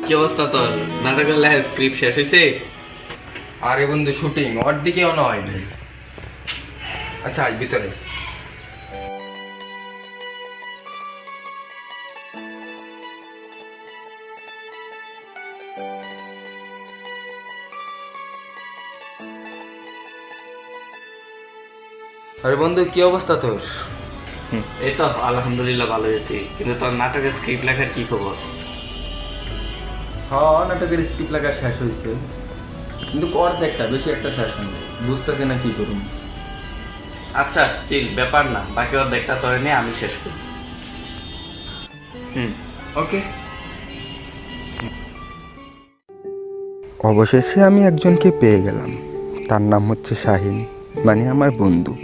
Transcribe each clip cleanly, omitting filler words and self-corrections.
কি অবস্থা তোর? নাটকের স্ক্রিপ্ট শেষ হয়েছে? আরে বন্ধু, শুটিং ওর দিকেও নয়। আচ্ছা, আজ ভিতরে আরে বন্ধু, কি অবস্থা তোর? এই তো আলহামদুলিল্লাহ ভালো হয়েছি, কিন্তু তোর নাটকের স্ক্রিপ্ট লেখার কি খবর? হ্যাঁ, নাটকের স্ক্রিপ্ট লেখা শেষ হয়েছে, কিন্তু অর্ধেকটা, বেশি একটা শেষ হয়নি। বুঝতেছে না কি করুন। আচ্ছা চিল, ব্যাপার না, বাকি অর্ধেকটা তোর নিয়ে আমি শেষ করি। ওকে। অবশেষে আমি একজনকে পেয়ে গেলাম। তার নাম হচ্ছে শাহিন, মানে আমার বন্ধু।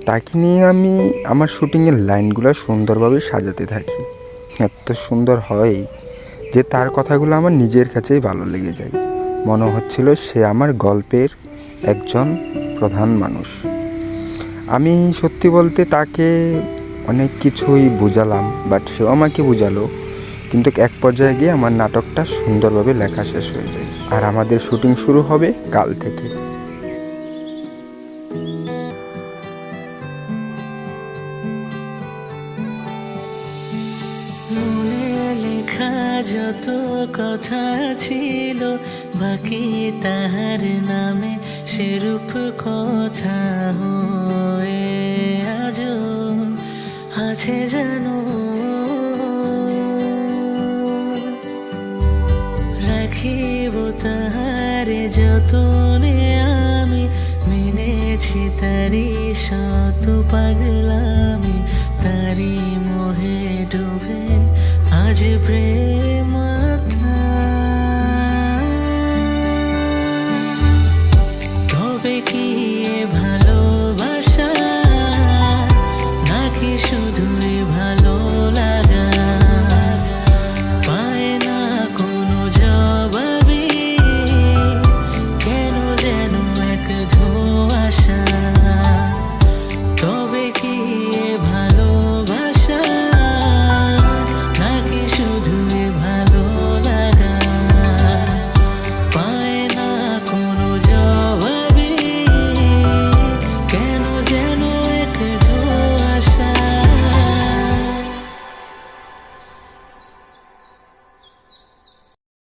তাকে নিয়ে আমি আমার শুটিংয়ের লাইনগুলো সুন্দরভাবে সাজাতে থাকি। এত সুন্দর হয় যে তার কথাগুলো আমার নিজের কাছেই ভালো লেগে যায়। মনে হচ্ছিল সে আমার গল্পের একজন প্রধান মানুষ। আমি সত্যি বলতে তাকে অনেক কিছুই বুঝালাম, বাট সেও আমাকে বুঝালো। কিন্তু এক পর্যায়ে গিয়ে আমার নাটকটা সুন্দরভাবে লেখা শেষ হয়ে যায়, আর আমাদের শুটিং শুরু হবে কাল থেকে। মনে লেখা যত কথা ছিল, বাকি তাহার নামে সেরূপ কথা হয়ে আজও আছে যেন। রাখিব তাহারে যতনে, আমি মেনেছি তারি শত পাগলামি, তারি মোহে ডুবে আজ প্রেম